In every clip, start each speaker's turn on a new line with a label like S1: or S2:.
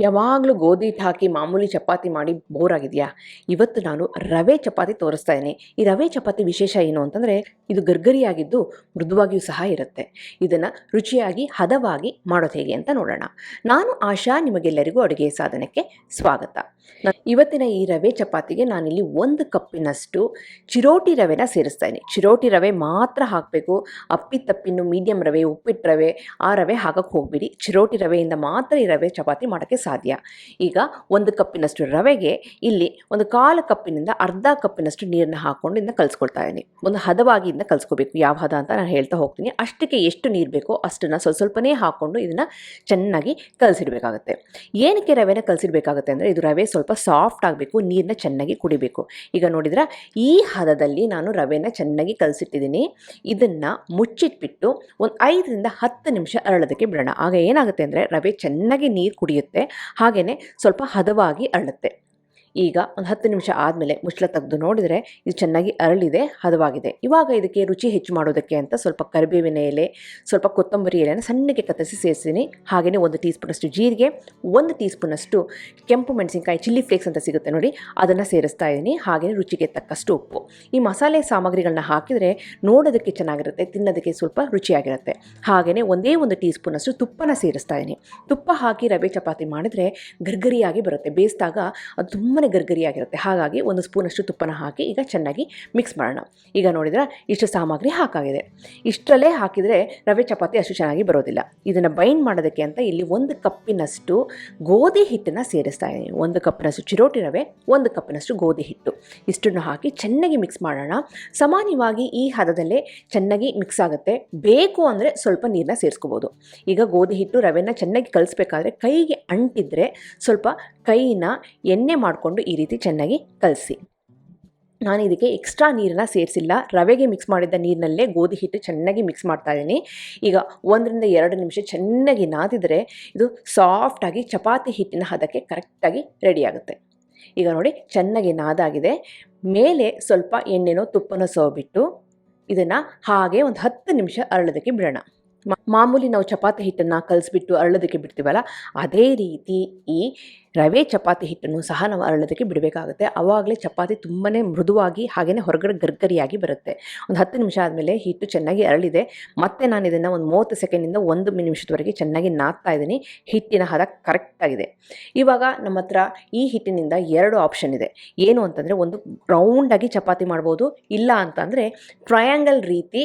S1: ಯಾವಾಗಲೂ ಗೋಧಿ ಹಿಟ್ಟು ಹಾಕಿ ಮಾಮೂಲಿ ಚಪಾತಿ ಮಾಡಿ ಬೋರ್ ಆಗಿದೆಯಾ? ಇವತ್ತು ನಾನು ರವೆ ಚಪಾತಿ ತೋರಿಸ್ತಾ ಇದ್ದೀನಿ. ಈ ರವೆ ಚಪಾತಿ ವಿಶೇಷ ಏನು ಅಂತಂದರೆ ಇದು ಗರ್ಗರಿಯಾಗಿದ್ದು ಮೃದುವಾಗಿಯೂ ಸಹ ಇರುತ್ತೆ. ಇದನ್ನು ರುಚಿಯಾಗಿ ಹದವಾಗಿ ಮಾಡೋದು ಹೇಗೆ ಅಂತ ನೋಡೋಣ. ನಾನು ಆಶಾ, ನಿಮಗೆಲ್ಲರಿಗೂ ಅಡುಗೆ ಸಾಧನಕ್ಕೆ ಸ್ವಾಗತ. ಇವತ್ತಿನ ಈ ರವೆ ಚಪಾತಿಗೆ ನಾನಿಲ್ಲಿ 1 ಕಪ್ಪಿನಷ್ಟು ಚಿರೋಟಿ ರವೆನ ಸೇರಿಸ್ತಾ ಇದ್ದೀನಿ. ಚಿರೋಟಿ ರವೆ ಮಾತ್ರ ಹಾಕಬೇಕು. ಅಪ್ಪಿತಪ್ಪಿನ್ನು ಮೀಡಿಯಮ್ ರವೆ, ಉಪ್ಪಿಟ್ಟು ರವೆ ಆ ರವೆ ಹಾಕಕ್ಕೆ ಹೋಗ್ಬಿಡಿ. ಚಿರೋಟಿ ರವೆಯಿಂದ ಮಾತ್ರ ಈ ರವೆ ಚಪಾತಿ ಮಾಡೋಕ್ಕೆ ಸಾಧ್ಯ. ಈಗ 1 ಕಪ್ಪಿನಷ್ಟು ರವೆಗೆ ಇಲ್ಲಿ 1/4 ಕಪ್ಪಿನಿಂದ ಅರ್ಧ ಕಪ್ಪಿನಷ್ಟು ನೀರನ್ನ ಹಾಕ್ಕೊಂಡು ಇದನ್ನ ಕಲಿಸ್ಕೊಳ್ತಾ ಇದ್ದೀನಿ. ಒಂದು ಹದವಾಗಿ ಇದನ್ನ ಕಲಿಸ್ಕೋಬೇಕು. ಯಾವ ಹದ ಅಂತ ನಾನು ಹೇಳ್ತಾ ಹೋಗ್ತೀನಿ. ಅಷ್ಟಕ್ಕೆ ಎಷ್ಟು ನೀರು ಬೇಕೋ ಅಷ್ಟನ್ನು ಸ್ವಲ್ಪನೇ ಹಾಕ್ಕೊಂಡು ಇದನ್ನು ಚೆನ್ನಾಗಿ ಕಲಸಿಡಬೇಕಾಗುತ್ತೆ. ಏನಕ್ಕೆ ರವೆನ ಕಲಸಿಡಬೇಕಾಗುತ್ತೆ ಅಂದರೆ ಇದು ರವೆ ಸ್ವಲ್ಪ ಸಾಫ್ಟ್ ಆಗಬೇಕು, ನೀರನ್ನ ಚೆನ್ನಾಗಿ ಕುಡಿಬೇಕು. ಈಗ ನೋಡಿದ್ರೆ ಈ ಹದದಲ್ಲಿ ನಾನು ರವೆನ ಚೆನ್ನಾಗಿ ಕಲಸಿಟ್ಟಿದ್ದೀನಿ. ಇದನ್ನು ಮುಚ್ಚಿಟ್ಬಿಟ್ಟು ಒಂದು 5ರಿಂದ 10 ನಿಮಿಷ ಅರಳೋದಕ್ಕೆ ಬಿಡೋಣ. ಆಗ ಏನಾಗುತ್ತೆ ಅಂದರೆ ರವೆ ಚೆನ್ನಾಗಿ ನೀರು ಕುಡಿಯುತ್ತೆ, ಹಾಗೆಯೇ ಸ್ವಲ್ಪ ಹದವಾಗಿ ಅರಳುತ್ತೆ. ಈಗ ಒಂದು 10 ನಿಮಿಷ ಆದಮೇಲೆ ಮುಚ್ಚಳ ತೆಗೆದು ನೋಡಿದರೆ ಇದು ಚೆನ್ನಾಗಿ ಅರಳಿದೆ, ಹದವಾಗಿದೆ. ಇವಾಗ ಇದಕ್ಕೆ ರುಚಿ ಹೆಚ್ಚು ಮಾಡೋದಕ್ಕೆ ಅಂತ ಸ್ವಲ್ಪ ಕರಿಬೇವಿನ ಎಲೆ, ಸ್ವಲ್ಪ ಕೊತ್ತಂಬರಿ ಎಲೆನ ಸಣ್ಣಗೆ ಕತ್ತರಿಸಿ ಸೇರಿಸ್ತೀನಿ. ಹಾಗೆಯೇ 1 ಟೀ ಸ್ಪೂನಷ್ಟು ಜೀರಿಗೆ, 1 ಟೀ ಸ್ಪೂನಷ್ಟು ಕೆಂಪು ಮೆಣಸಿನಕಾಯಿ, ಚಿಲ್ಲಿ ಫ್ಲೇಕ್ಸ್ ಅಂತ ಸಿಗುತ್ತೆ ನೋಡಿ, ಅದನ್ನು ಸೇರಿಸ್ತಾ ಇದ್ದೀನಿ. ಹಾಗೆಯೇ ರುಚಿಗೆ ತಕ್ಕಷ್ಟು ಉಪ್ಪು. ಈ ಮಸಾಲೆ ಸಾಮಗ್ರಿಗಳನ್ನ ಹಾಕಿದರೆ ನೋಡೋದಕ್ಕೆ ಚೆನ್ನಾಗಿರುತ್ತೆ, ತಿನ್ನೋದಕ್ಕೆ ಸ್ವಲ್ಪ ರುಚಿಯಾಗಿರುತ್ತೆ. ಹಾಗೆಯೇ 1 ಟೀ ಸ್ಪೂನಷ್ಟು ತುಪ್ಪನ ಸೇರಿಸ್ತಾ ಇದ್ದೀನಿ. ತುಪ್ಪ ಹಾಕಿ ರವೆ ಚಪಾತಿ ಮಾಡಿದರೆ ಗರ್ಗರಿಯಾಗಿ ಬರುತ್ತೆ. ಬೇಯಿಸಿದಾಗ ಅದು ತುಂಬ ಗರ್ಗರಿಯಾಗಿರುತ್ತೆ. ಹಾಗಾಗಿ 1 ಸ್ಪೂನಷ್ಟು ತುಪ್ಪನ ಹಾಕಿ ಈಗ ಚೆನ್ನಾಗಿ ಮಿಕ್ಸ್ ಮಾಡೋಣ. ಈಗ ನೋಡಿದ್ರೆ ಇಷ್ಟು ಸಾಮಗ್ರಿ ಹಾಕಾಗಿದೆ. ಇಷ್ಟರಲ್ಲೇ ಹಾಕಿದರೆ ರವೆ ಚಪಾತಿ ಅಷ್ಟು ಚೆನ್ನಾಗಿ ಬರೋದಿಲ್ಲ. ಇದನ್ನು ಬೈಂಡ್ ಮಾಡೋದಕ್ಕೆ ಅಂತ ಇಲ್ಲಿ 1 ಕಪ್ಪಿನಷ್ಟು ಗೋಧಿ ಹಿಟ್ಟನ್ನು ಸೇರಿಸ್ತಾ ಇದ್ದೀನಿ. 1 ಕಪ್ಪಿನಷ್ಟು ಚಿರೋಟಿ ರವೆ, 1 ಕಪ್ಪಿನಷ್ಟು ಗೋಧಿ ಹಿಟ್ಟು, ಇಷ್ಟನ್ನು ಹಾಕಿ ಚೆನ್ನಾಗಿ ಮಿಕ್ಸ್ ಮಾಡೋಣ. ಸಾಮಾನ್ಯವಾಗಿ ಈ ಹದದಲ್ಲೇ ಚೆನ್ನಾಗಿ ಮಿಕ್ಸ್ ಆಗುತ್ತೆ. ಬೇಕು ಅಂದರೆ ಸ್ವಲ್ಪ ನೀರನ್ನ ಸೇರಿಸ್ಕೋಬೋದು. ಈಗ ಗೋಧಿ ಹಿಟ್ಟು ರವೆನ ಚೆನ್ನಾಗಿ ಕಲಿಸ್ಬೇಕಾದ್ರೆ ಕೈಗೆ ಅಂಟಿದ್ರೆ ಸ್ವಲ್ಪ ಕೈನ ಎಣ್ಣೆ ಮಾಡಿಕೊಂಡು ಈ ರೀತಿ ಚೆನ್ನಾಗಿ ಕಲಸಿ. ನಾನು ಇದಕ್ಕೆ ಎಕ್ಸ್ಟ್ರಾ ನೀರನ್ನು ಸೇರಿಸಿಲ್ಲ. ರವೆಗೆ ಮಿಕ್ಸ್ ಮಾಡಿದ್ದ ನೀರಿನಲ್ಲೇ ಗೋಧಿ ಹಿಟ್ಟು ಚೆನ್ನಾಗಿ ಮಿಕ್ಸ್ ಮಾಡ್ತಾ ಇದ್ದೀನಿ. ಈಗ 1ರಿಂದ 2 ನಿಮಿಷ ಚೆನ್ನಾಗಿ ನಾದಿದರೆ ಇದು ಸಾಫ್ಟಾಗಿ ಚಪಾತಿ ಹಿಟ್ಟಿನ ಹದಕ್ಕೆ ಕರೆಕ್ಟಾಗಿ ರೆಡಿಯಾಗುತ್ತೆ. ಈಗ ನೋಡಿ ಚೆನ್ನಾಗಿ ನಾದಾಗಿದೆ. ಮೇಲೆ ಸ್ವಲ್ಪ ಎಣ್ಣೆನೋ ತುಪ್ಪನೋ ಸೋಬಿಟ್ಟು ಇದನ್ನು ಹಾಗೆ ಒಂದು 10 ನಿಮಿಷ ಅರಳೋದಕ್ಕೆ ಬಿಡೋಣ. ಮಾಮೂಲಿ ನಾವು ಚಪಾತಿ ಹಿಟ್ಟನ್ನು ಕಲಿಸ್ಬಿಟ್ಟು ಅರಳೋದಕ್ಕೆ ಬಿಡ್ತೀವಲ್ಲ, ಅದೇ ರೀತಿ ಈ ರವೆ ಚಪಾತಿ ಹಿಟ್ಟನ್ನು ಸಹ ನಾವು ಅರಳೋದಕ್ಕೆ ಬಿಡಬೇಕಾಗುತ್ತೆ. ಆವಾಗಲೇ ಚಪಾತಿ ತುಂಬಾ ಮೃದುವಾಗಿ ಹಾಗೆಯೇ ಹೊರಗಡೆ ಗರ್ಗರಿಯಾಗಿ ಬರುತ್ತೆ. ಒಂದು 10 ನಿಮಿಷ ಆದಮೇಲೆ ಹಿಟ್ಟು ಚೆನ್ನಾಗಿ ಅರಳಿದೆ. ಮತ್ತೆ ನಾನು ಇದನ್ನು ಒಂದು 30 ಸೆಕೆಂಡಿಂದ 1 ನಿಮಿಷದವರೆಗೆ ಚೆನ್ನಾಗಿ ನಾದ್ತಾ ಇದ್ದೀನಿ. ಹಿಟ್ಟಿನ ಹದ ಕರೆಕ್ಟಾಗಿದೆ. ಇವಾಗ ನಮ್ಮ ಹತ್ರ ಈ ಹಿಟ್ಟಿನಿಂದ 2 ಆಪ್ಷನ್ ಇದೆ. ಏನು ಅಂತಂದರೆ, ಒಂದು ರೌಂಡಾಗಿ ಚಪಾತಿ ಮಾಡ್ಬೋದು, ಇಲ್ಲ ಅಂತಂದರೆ ಟ್ರಯಾಂಗಲ್ ರೀತಿ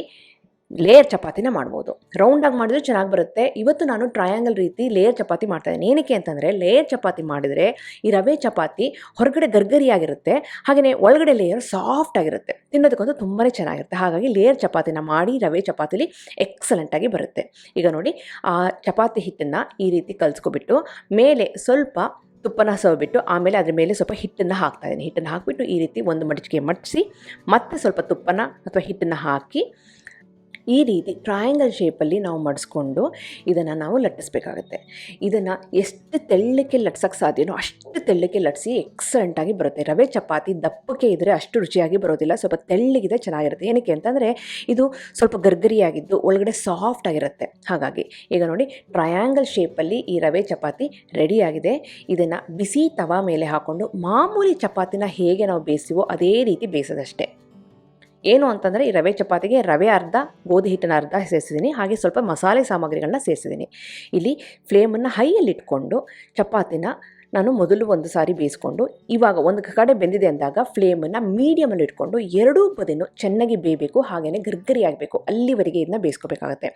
S1: ಲೇಯರ್ ಚಪಾತಿನ ಮಾಡ್ಬೋದು. ರೌಂಡಾಗಿ ಮಾಡಿದ್ರೆ ಚೆನ್ನಾಗಿ ಬರುತ್ತೆ. ಇವತ್ತು ನಾನು ಟ್ರಯಾಂಗಲ್ ರೀತಿ ಲೇಯರ್ ಚಪಾತಿ ಮಾಡ್ತಾಯಿದ್ದೀನಿ. ಏನಕ್ಕೆ ಅಂತಂದರೆ ಲೇಯರ್ ಚಪಾತಿ ಮಾಡಿದರೆ ಈ ರವೆ ಚಪಾತಿ ಹೊರಗಡೆ ಗರ್ಗರಿಯಾಗಿರುತ್ತೆ, ಹಾಗೆಯೇ ಒಳಗಡೆ ಲೇಯರ್ ಸಾಫ್ಟ್ ಆಗಿರುತ್ತೆ. ತಿನ್ನೋದಕ್ಕಂತೂ ತುಂಬಾ ಚೆನ್ನಾಗಿರುತ್ತೆ. ಹಾಗಾಗಿ ಲೇಯರ್ ಚಪಾತಿನ ಮಾಡಿ ರವೆ ಚಪಾತಿಲಿ ಎಕ್ಸಲೆಂಟಾಗಿ ಬರುತ್ತೆ. ಈಗ ನೋಡಿ, ಆ ಚಪಾತಿ ಹಿಟ್ಟನ್ನು ಈ ರೀತಿ ಕಲಿಸ್ಕೊಬಿಟ್ಟು ಮೇಲೆ ಸ್ವಲ್ಪ ತುಪ್ಪನ ಸವಬಿಟ್ಟು ಆಮೇಲೆ ಅದ್ರ ಮೇಲೆ ಸ್ವಲ್ಪ ಹಿಟ್ಟನ್ನು ಹಾಕ್ತಾಯಿದ್ದೀನಿ. ಹಿಟ್ಟನ್ನು ಹಾಕಿಬಿಟ್ಟು ಈ ರೀತಿ ಒಂದು ಮಡಚಿಗೆ ಮಡಿಸಿ ಮತ್ತೆ ಸ್ವಲ್ಪ ತುಪ್ಪನ ಅಥವಾ ಹಿಟ್ಟನ್ನು ಹಾಕಿ ಈ ರೀತಿ ಟ್ರಯಾಂಗಲ್ ಶೇಪಲ್ಲಿ ನಾವು ಮಡಿಸ್ಕೊಂಡು ಇದನ್ನು ನಾವು ಲಟ್ಟಿಸ್ಬೇಕಾಗುತ್ತೆ. ಇದನ್ನು ಎಷ್ಟು ತೆಳ್ಳಕ್ಕೆ ಲಟ್ಸೋಕ್ಕೆ ಸಾಧ್ಯನೋ ಅಷ್ಟು ತೆಳ್ಳಕ್ಕೆ ಲಟ್ಟಿಸಿ ಎಕ್ಸಲೆಂಟಾಗಿ ಬರುತ್ತೆ. ರವೆ ಚಪಾತಿ ದಪ್ಪಕ್ಕೆ ಇದ್ದರೆ ಅಷ್ಟು ರುಚಿಯಾಗಿ ಬರೋದಿಲ್ಲ, ಸ್ವಲ್ಪ ತೆಳ್ಳಗಿದೆ ಚೆನ್ನಾಗಿರುತ್ತೆ. ಏನಕ್ಕೆ ಅಂತಂದರೆ ಇದು ಸ್ವಲ್ಪ ಗರ್ಗರಿಯಾಗಿದ್ದು ಒಳಗಡೆ ಸಾಫ್ಟ್ ಆಗಿರುತ್ತೆ. ಹಾಗಾಗಿ ಈಗ ನೋಡಿ, ಟ್ರಯಾಂಗಲ್ ಶೇಪಲ್ಲಿ ಈ ರವೆ ಚಪಾತಿ ರೆಡಿಯಾಗಿದೆ. ಇದನ್ನು ಬಿಸಿ ತವಾ ಮೇಲೆ ಹಾಕ್ಕೊಂಡು ಮಾಮೂಲಿ ಚಪಾತಿನ ಹೇಗೆ ನಾವು ಬೇಯಿಸ್ತೀವೋ ಅದೇ ರೀತಿ ಬೇಯಿಸೋದಷ್ಟೇ. ಏನು ಅಂತಂದರೆ, ಈ ರವೆ ಚಪಾತಿಗೆ ರವೆ ಅರ್ಧ, ಗೋಧಿ ಹಿಟ್ಟನ್ನು ಅರ್ಧ ಸೇರಿಸಿದ್ದೀನಿ. ಹಾಗೆ ಸ್ವಲ್ಪ ಮಸಾಲೆ ಸಾಮಗ್ರಿಗಳನ್ನ ಸೇರಿಸಿದ್ದೀನಿ. ಇಲ್ಲಿ ಫ್ಲೇಮನ್ನು ಹೈಯಲ್ಲಿ ಇಟ್ಕೊಂಡು ಚಪಾತಿನ ನಾನು ಮೊದಲು ಒಂದು ಸಾರಿ ಬೇಯಿಸ್ಕೊಂಡು, ಇವಾಗ ಒಂದು ಕಡೆ ಬೆಂದಿದೆ ಅಂದಾಗ ಫ್ಲೇಮನ್ನು ಮೀಡಿಯಮಲ್ಲಿ ಇಟ್ಕೊಂಡು ಎರಡೂ ಬದಿನೂ ಚೆನ್ನಾಗಿ ಬೇಯಬೇಕು, ಹಾಗೆಯೇ ಗರ್ಗರಿ ಆಗಬೇಕು, ಅಲ್ಲಿವರೆಗೆ ಇದನ್ನ ಬೇಯಿಸ್ಕೋಬೇಕಾಗತ್ತೆ.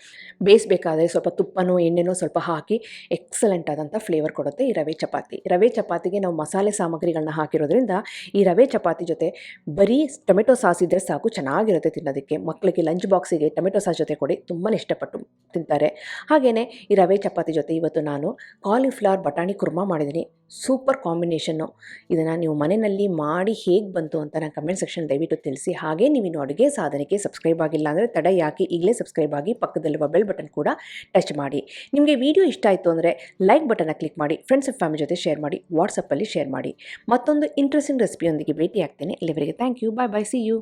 S1: ಬೇಯಿಸಬೇಕಾದ್ರೆ ಸ್ವಲ್ಪ ತುಪ್ಪನೋ ಎಣ್ಣೆನೋ ಸ್ವಲ್ಪ ಹಾಕಿ ಎಕ್ಸಲೆಂಟ್ ಆದಂಥ ಫ್ಲೇವರ್ ಕೊಡುತ್ತೆ ಈ ರವೆ ಚಪಾತಿ. ರವೆ ಚಪಾತಿಗೆ ನಾವು ಮಸಾಲೆ ಸಾಮಗ್ರಿಗಳನ್ನ ಹಾಕಿರೋದ್ರಿಂದ ಈ ರವೆ ಚಪಾತಿ ಜೊತೆ ಬರೀ ಟೊಮೆಟೊ ಸಾಸ್ ಇದ್ದರೆ ಸಾಕು, ಚೆನ್ನಾಗಿರುತ್ತೆ ತಿನ್ನೋದಕ್ಕೆ. ಮಕ್ಕಳಿಗೆ ಲಂಚ್ ಬಾಕ್ಸಿಗೆ ಟೊಮೆಟೊ ಸಾಸ್ ಜೊತೆ ಕೊಡಿ, ತುಂಬಾ ಇಷ್ಟಪಟ್ಟು ತಿಂತಾರೆ. ಹಾಗೆಯೇ ಈ ರವೆ ಚಪಾತಿ ಜೊತೆ ಇವತ್ತು ನಾನು ಕಾಲಿಫ್ಲವರ್ ಬಟಾಣಿ ಕುರ್ಮಾ ಮಾಡಿದ್ದೀನಿ. Super combination. ಇದನ್ನು ನೀವು ಮನೆಯಲ್ಲಿ ಮಾಡಿ ಹೇಗೆ ಬಂತು ಅಂತ ನಾನು ಕಮೆಂಟ್ ಸೆಕ್ಷನ್ ದಯವಿಟ್ಟು ತಿಳಿಸಿ. ಹಾಗೆ ನೀವಿನ್ನು ಅಡುಗೆ ಸಾಧನೆಗೆ ಸಬ್ಸ್ಕ್ರೈಬ್ ಆಗಿಲ್ಲ ಅಂದರೆ ತಡ ಯಾಕೆ, ಈಗಲೇ ಸಬ್ಸ್ಕ್ರೈಬ್ ಆಗಿ ಪಕ್ಕದಲ್ಲಿರುವ ಬೆಲ್ ಬಟನ್ ಕೂಡ ಟಚ್ ಮಾಡಿ. ನಿಮಗೆ ವಿಡಿಯೋ ಇಷ್ಟ ಆಯಿತು ಅಂದರೆ ಲೈಕ್ ಬಟನ್ನ ಕ್ಲಿಕ್ ಮಾಡಿ, ಫ್ರೆಂಡ್ಸ್ ಆ್ಯಂಡ್ ಫ್ಯಾಮಿಲಿ ಜೊತೆ ಶೇರ್ ಮಾಡಿ, ವಾಟ್ಸಪ್ಪಲ್ಲಿ ಶೇರ್ ಮಾಡಿ. ಮತ್ತೊಂದು ಇಂಟ್ರೆಸ್ಟಿಂಗ್ ರೆಸಿಪಿಯೊಂದಿಗೆ ಭೇಟಿ ಆಗ್ತೇನೆ. ಇಲ್ಲಿವರೆಗೆ thank you, bye bye, see you.